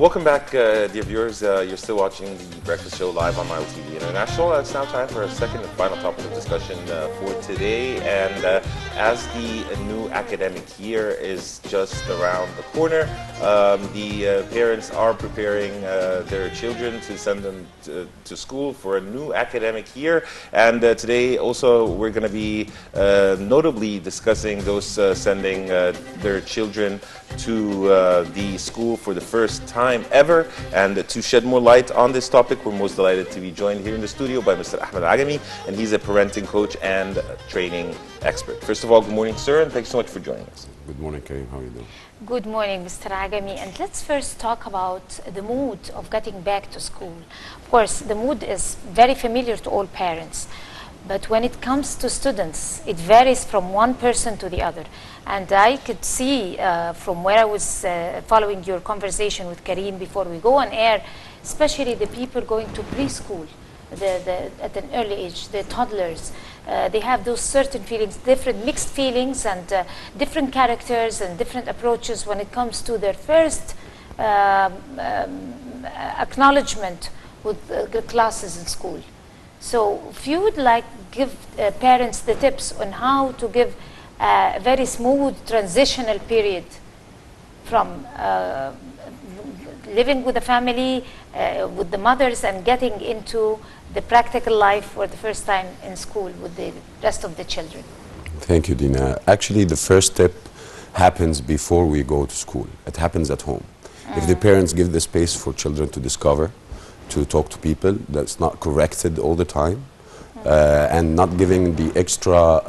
Welcome back, dear viewers. You're still watching The Breakfast Show live on Mile TV International. It's now time for a second and final topic of discussion for today. And as the new academic year is just around the corner, the parents are preparing their children to send them to school for a new academic year. And today also we're going to be notably discussing those sending their children to the school for the first time ever. And to shed more light on this topic, we're most delighted to be joined here in the studio by Mr. Ahmed Agami, and he's a parenting coach and training expert. First of all, good morning, sir, and thanks so much for joining us. Good morning, Karim. How are you doing? Good morning, Mr. Agami. And let's first talk about the mood of getting back to school. Of course, the mood is very familiar to all parents. But when it comes to students, it varies from one person to the other. And I could see from where I was following your conversation with Karim before we go on air, especially the people going to preschool at an early age, the toddlers, they have those certain feelings, different mixed feelings and different characters and different approaches when it comes to their first acknowledgement with the classes in school. So if you would like give parents the tips on how to give a very smooth transitional period from living with the family, with the mothers, and getting into the practical life for the first time in school with the rest of the children. Thank you, Dina. Actually, the first step happens before we go to school. It happens at home. If the parents give the space for children to discover, to talk to people, that's not corrected all the time, and not giving the extra,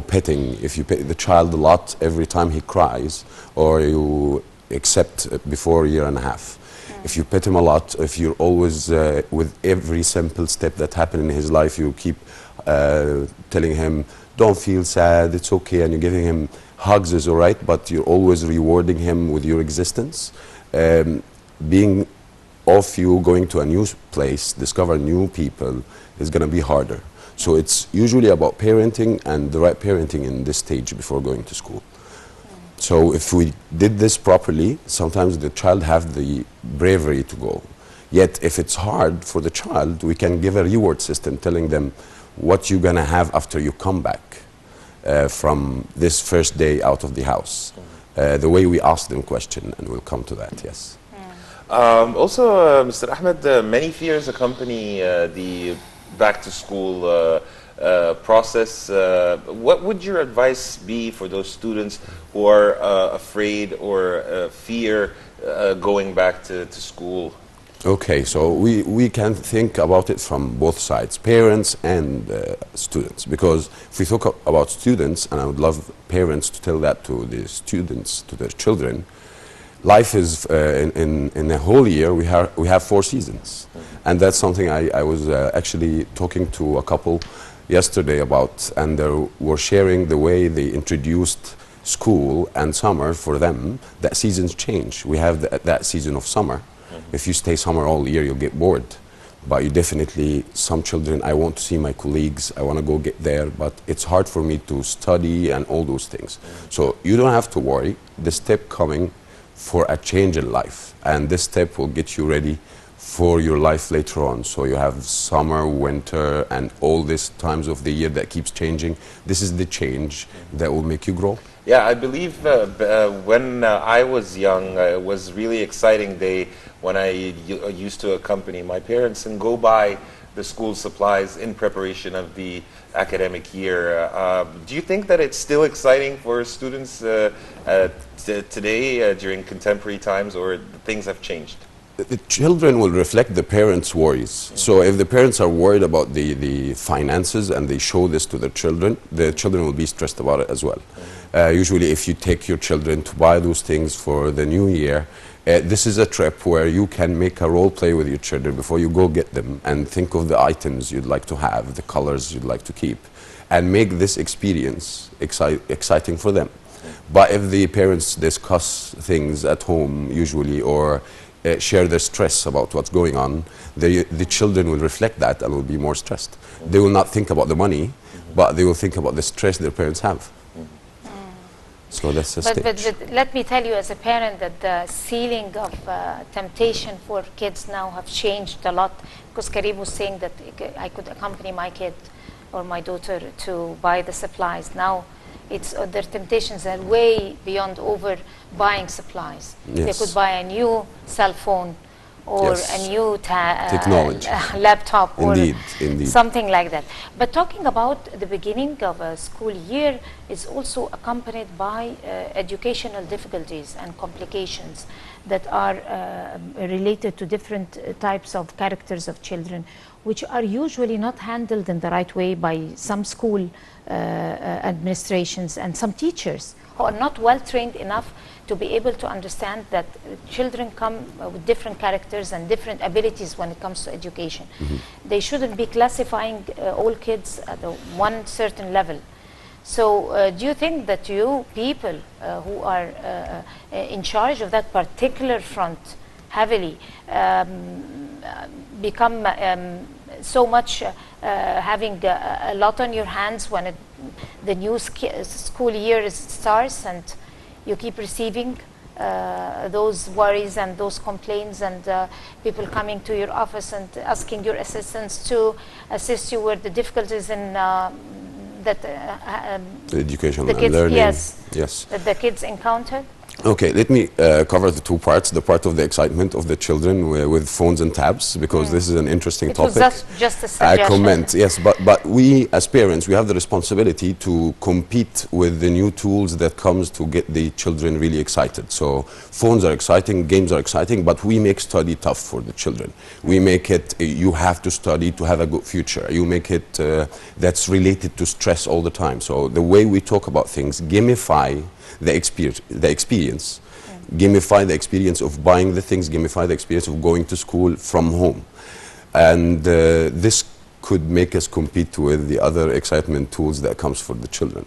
petting. If you pet the child a lot every time he cries, or you accept before a year and a half. If you pet him a lot, if you're always, with every simple step that happened in his life, you keep telling him, don't feel sad, it's okay, and you're giving him hugs is all right, but you're always rewarding him with your existence. Being off, you going to a new place, discover new people, is going to be harder. So it's usually about parenting and the right parenting in this stage before going to school. So if we did this properly, sometimes the child have the bravery to go. Yet if it's hard for the child, we can give a reward system telling them what you're going to have after you come back from this first day out of the house. The way we ask them question, and we'll come to that, yes. Also, Mr. Ahmed, many fears accompany the back-to-school process. What would your advice be for those students who are afraid or fear going back to school? Okay, so we can think about it from both sides, parents and students. Because if we talk about students, and I would love parents to tell that to the students, to their children, life is, in a whole year, we have 4 seasons. And that's something I was actually talking to a couple yesterday about, and they were sharing the way they introduced school and summer for them. That seasons change. We have that season of summer. If you stay summer all year, you'll get bored. But you definitely, some children, I want to see my colleagues, I want to go get there, but it's hard for me to study and all those things. So you don't have to worry. The step coming for a change in life, and this step will get you ready for your life later on. So you have summer, winter, and all these times of the year that keeps changing. This is the change that will make you grow. Yeah, I believe when I was young, it was really exciting day when I used to accompany my parents and go buy the school supplies in preparation of the academic year. Do you think that it's still exciting for students today during contemporary times, or things have changed? The children will reflect the parents' worries. So if the parents are worried about the finances and they show this to the children will be stressed about it as well. Usually if you take your children to buy those things for the new year, this is a trip where you can make a role play with your children before you go get them, and think of the items you'd like to have, the colors you'd like to keep, and make this experience exciting for them. But if the parents discuss things at home usually, or share their stress about what's going on, the children will reflect that and will be more stressed. They will not think about the money, but they will think about the stress their parents have. So that's the But stage. let me tell you as a parent that the ceiling of temptation for kids now have changed a lot, because Karim was saying that I could accompany my kid or my daughter to buy the supplies. Now it's their temptations are way beyond over buying supplies. They Yes. could buy a new cell phone or Yes. a new Technology. laptop Indeed, or indeed. something like that. But talking about the beginning of a school year is also accompanied by educational difficulties and complications that are related to different types of characters of children, which are usually not handled in the right way by some school administrations and some teachers who are not well trained enough to be able to understand that children come with different characters and different abilities when it comes to education. They shouldn't be classifying all kids at one certain level. So do you think that you people who are in charge of that particular front heavily become so much having a lot on your hands when the new school year starts, and you keep receiving those worries and those complaints and people coming to your office and asking your assistants to assist you with the difficulties in that Education the and kids, learning. yes, Yes. that the kids encountered? Okay, let me cover the two parts. The part of the excitement of the children with phones and tabs, because this is an interesting It was topic. just a I suggestion. comment, yes, but we as parents, we have the responsibility to compete with the new tools that comes to get the children really excited. So phones are exciting, games are exciting, but we make study tough for the children. We make it, you have to study to have a good future. You make it that's related to stress all the time. So the way we talk about things, gamify the experience, gamify the experience of buying the things, gamify the experience of going to school from home. And this could make us compete with the other excitement tools that comes for the children.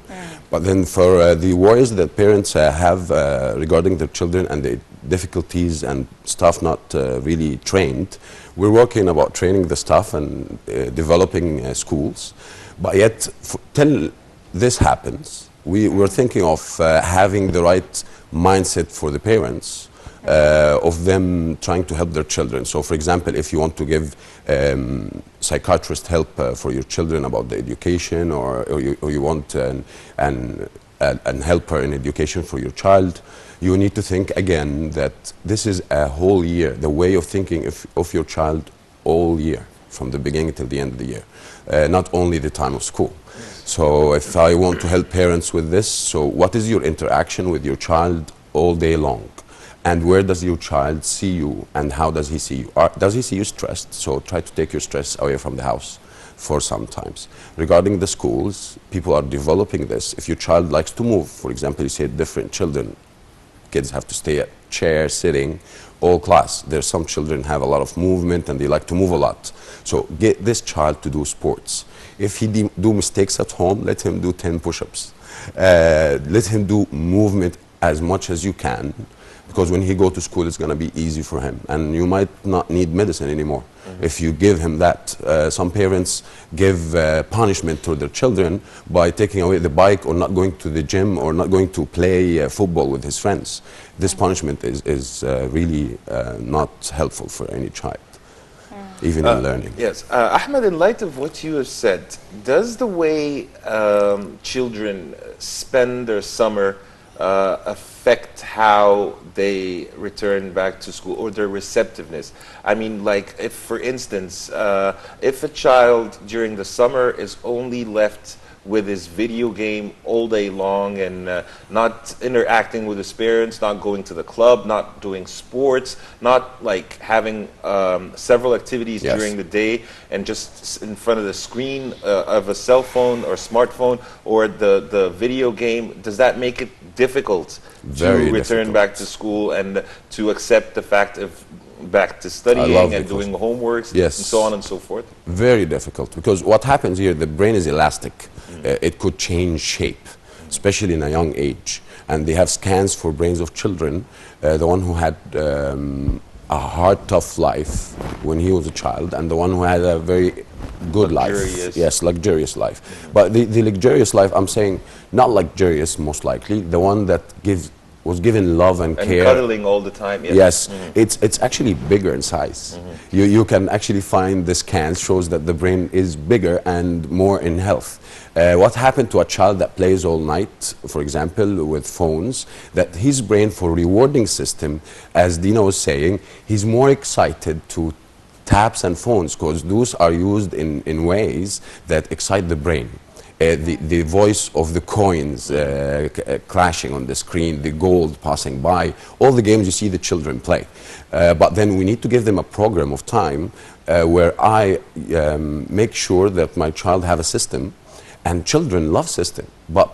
But then for the worries that parents have regarding their children and the difficulties and staff not really trained, we're working about training the staff and developing schools. But yet, till this happens, we're thinking of having the right mindset for the parents, of them trying to help their children. So for example, if you want to give psychiatrist help for your children about the education, or you want an helper in education for your child, you need to think again that this is a whole year, the way of thinking of your child all year, from the beginning till the end of the year, not only the time of school. So if I want to help parents with this, so what is your interaction with your child all day long? And where does your child see you, and how does he see you? Does he see you stressed? So try to take your stress away from the house for some times. Regarding the schools, people are developing this. If your child likes to move, for example, you said different children, kids have to stay at chair, sitting, all class. There's some children have a lot of movement and they like to move a lot. So get this child to do sports. If he do mistakes at home, let him do 10 push-ups. Let him do movement as much as you can, because when he go to school, it's going to be easy for him. And you might not need medicine anymore if you give him that. Some parents give punishment to their children by taking away the bike or not going to the gym or not going to play football with his friends. This punishment is really not helpful for any child, even in learning. Yes. Ahmed, in light of what you have said, does the way children spend their summer affect how they return back to school, or their receptiveness? I mean, like, if, for instance, if a child during the summer is only left with his video game all day long and not interacting with his parents, not going to the club, not doing sports, not like having several activities Yes. during the day, and just in front of the screen of a cell phone or smartphone or the video game, does that make it difficult Very to return difficult. back to school and to accept the fact of back to I studying love and it. doing homeworks Yes. and so on and so forth? Very difficult, because what happens here, the brain is elastic. It could change shape, especially in a young age. And they have scans for brains of children. The one who had a hard, tough life when he was a child, and the one who had a very good Luxurious. life. Yes, luxurious life. But the luxurious life, I'm saying, not luxurious most likely, the one that was given love and And care. cuddling all the time. Yes, it's actually bigger in size. You can actually find the scans shows that the brain is bigger and more in health. What happened to a child that plays all night, for example, with phones, that his brain for rewarding system, as Dina was saying, he's more excited to taps and phones because those are used in ways that excite the brain. The voice of the coins crashing on the screen, the gold passing by, all the games you see the children play. But then we need to give them a program of time where I make sure that my child have a system, and children love system. But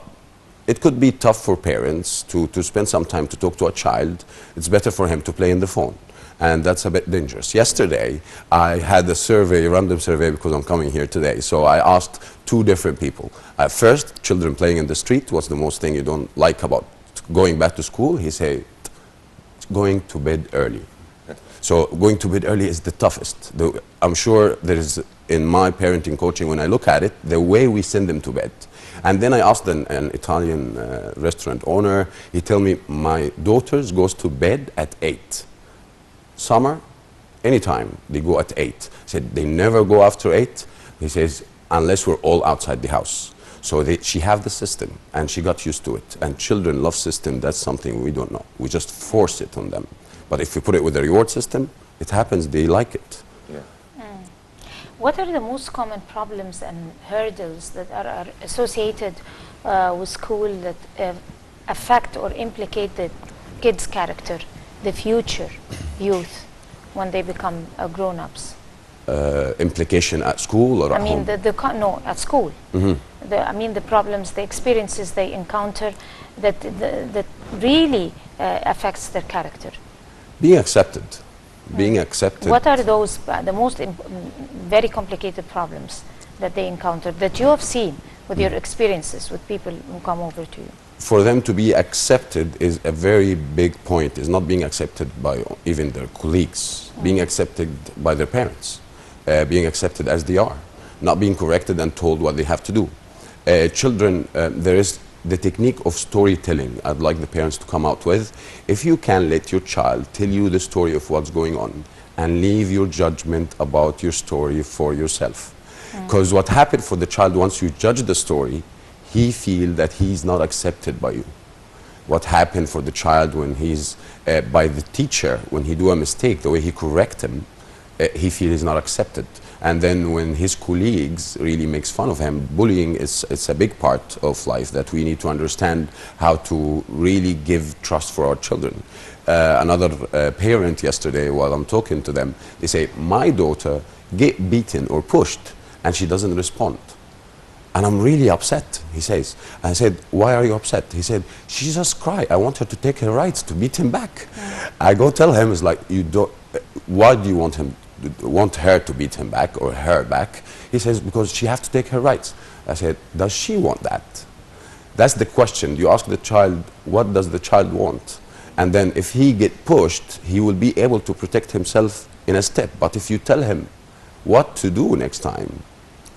it could be tough for parents to spend some time to talk to a child. It's better for him to play in the phone. And that's a bit dangerous. Yesterday, I had a survey, a random survey, because I'm coming here today. So I asked 2 different people. First, children playing in the street, what's the most thing you don't like about going back to school? He said, going to bed early. So going to bed early is the toughest. I'm sure there is, in my parenting coaching, when I look at it, the way we send them to bed. And then I asked an Italian restaurant owner, he told me, my daughters goes to bed at 8. Summer, anytime, they go at 8. He said, they never go after 8. He says, unless we're all outside the house. So she have the system, and she got used to it. And children love system, that's something we don't know. We just force it on them. But if you put it with a reward system, it happens, they like it. Yeah. What are the most common problems and hurdles that are associated with school that affect or implicate the kids' character, the future youth, when they become grown-ups? Implication at school or at I mean, home? no, at school. I mean, the problems, the experiences they encounter that really affects their character. Being accepted. Being accepted. What are those, the most very complicated problems that they encounter that you have seen with your experiences with people who come over to you? For them to be accepted is a very big point. Is not being accepted by even their colleagues, being accepted by their parents, being accepted as they are, not being corrected and told what they have to do. Children, there is the technique of storytelling I'd like the parents to come out with. If you can let your child tell you the story of what's going on and leave your judgment about your story for yourself. Because what happened for the child, once you judge the story, he feel that he's not accepted by you. What happened for the child when he's by the teacher, when he do a mistake, the way he correct him, he feel he's not accepted. And then when his colleagues really makes fun of him, bullying is a big part of life that we need to understand how to really give trust for our children. Another parent yesterday, while I'm talking to them, they say, my daughter get beaten or pushed and she doesn't respond. And I'm really upset, he says. I said, why are you upset? He said, she just cry. I want her to take her rights to beat him back. I go tell him, it's like, you don't, why do you want her to beat him back or her back? He says, because she has to take her rights. I said, does she want that? That's the question. You ask the child, what does the child want? And then if he get pushed, he will be able to protect himself in a step. But if you tell him what to do next time,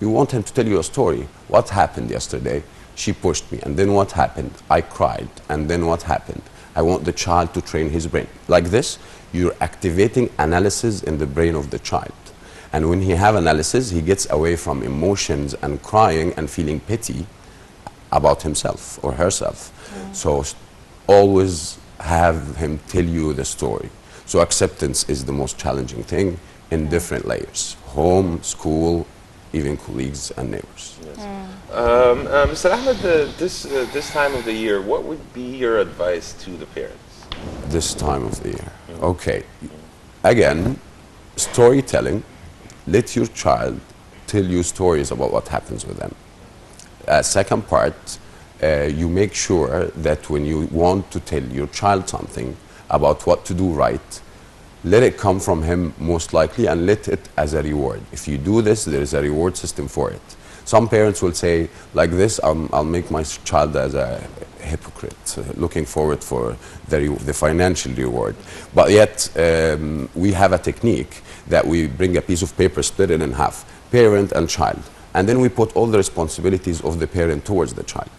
you want him to tell you a story. What happened yesterday? She pushed me. And then what happened? I cried. And then what happened? I want the child to train his brain. Like this, you're activating analysis in the brain of the child. And when he have analysis, he gets away from emotions and crying and feeling pity about himself or herself. So always have him tell you the story. So acceptance is the most challenging thing in different layers. Home, school, even colleagues and neighbors. Yes. Mr. Ahmed, this time of the year, what would be your advice to the parents? This time of the year. Okay. Again, storytelling. Let your child tell you stories about what happens with them. Second part, you make sure that when you want to tell your child something about what to do right, let it come from him most likely and let it as a reward. If you do this, there is a reward system for it. Some parents will say, like this, I'll make my child as a hypocrite, looking forward for the financial reward. But yet, we have a technique that we bring a piece of paper, split it in half, parent and child. And then we put all the responsibilities of the parent towards the child.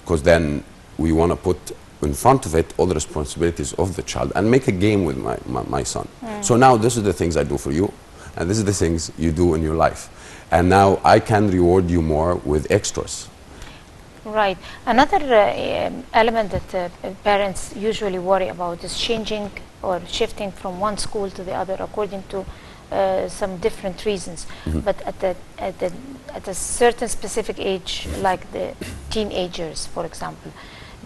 Because then we want to put in front of it all the responsibilities of the child and make a game with my son. So now this is the things I do for you, and this is the things you do in your life. And now I can reward you more with extras. Right. Another element that parents usually worry about is changing or shifting from one school to the other according to some different reasons. But at a certain specific age, like the teenagers, for example,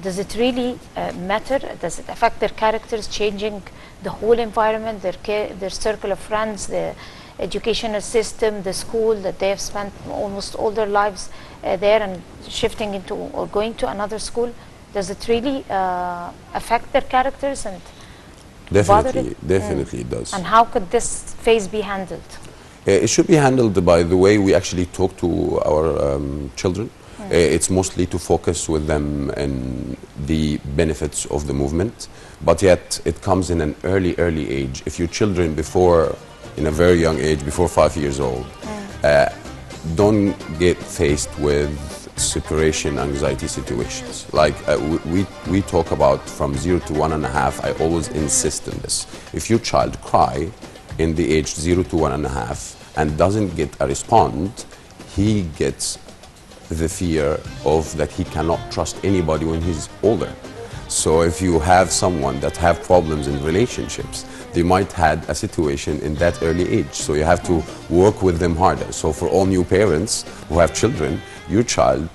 does it really matter? Does it affect their characters, changing the whole environment, their circle of friends, the educational system, the school that they have spent almost all their lives there, and shifting into or going to another school? Does it really affect their characters and bother it? Definitely it does. And how could this phase be handled? It should be handled by the way we actually talk to our children. It's mostly to focus with them in the benefits of the movement, but yet it comes in an early age. If your children in a very young age, before 5 years old, don't get faced with separation anxiety situations. Like we talk about from 0 to 1.5, I always insist on this. If your child cry in the age 0 to 1.5 and doesn't get a response, he gets the fear of that he cannot trust anybody when he's older. So if you have someone that have problems in relationships, they might had a situation in that early age. So you have to work with them harder. So for all new parents who have children, your child,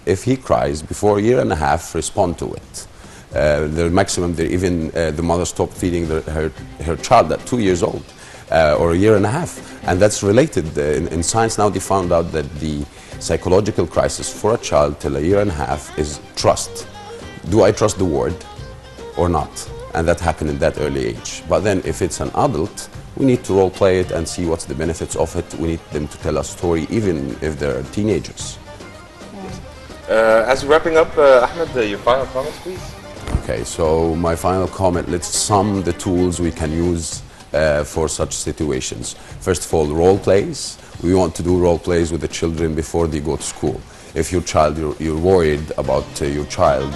if he cries before 1.5 years, respond to it. The maximum, the mother stopped feeding her child at 2 years old or 1.5 years. And that's related. In science now they found out that the psychological crisis for a child till 1.5 years is trust. Do I trust the word or not? And that happened in that early age. But then if it's an adult, we need to role play it and see what's the benefits of it. We need them to tell a story even if they're teenagers. As we're wrapping up, Ahmed, your final comments, please. Okay, so my final comment, let's sum the tools we can use for such situations. First of all, role plays. We want to do role plays with the children before they go to school. If your child, you're worried about your child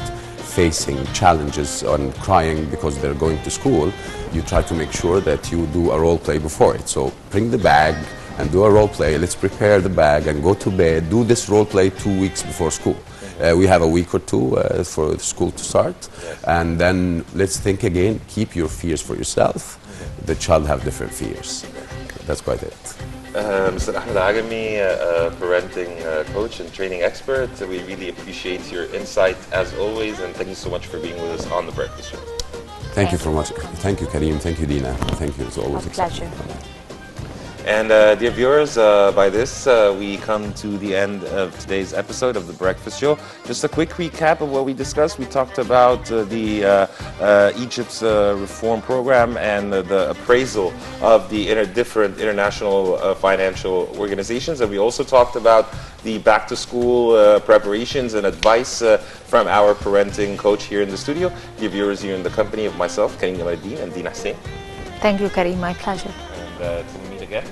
facing challenges and crying because they're going to school, you try to make sure that you do a role play before it. So bring the bag and do a role play. Let's prepare the bag and go to bed. Do this role play 2 weeks before school. We have a week or two for school to start. And then let's think again, keep your fears for yourself. The child have different fears. That's quite it. Mr. Ahmed Agami, parenting coach and training expert, we really appreciate your insight as always, and thank you so much for being with us on The Breakfast Show. Thank you so much. Thank you, Kareem. Thank you, Dina. Thank you. It's always A pleasure. And dear viewers, by this we come to the end of today's episode of The Breakfast Show. Just a quick recap of what we discussed. We talked about Egypt's reform program and the appraisal of the different international financial organizations. And we also talked about the back-to-school preparations and advice from our parenting coach here in the studio. Dear viewers, you're in the company of myself, Kareem Jamaluddin, and Dina Hussein. Thank you, Kareem. My pleasure. And till we meet again,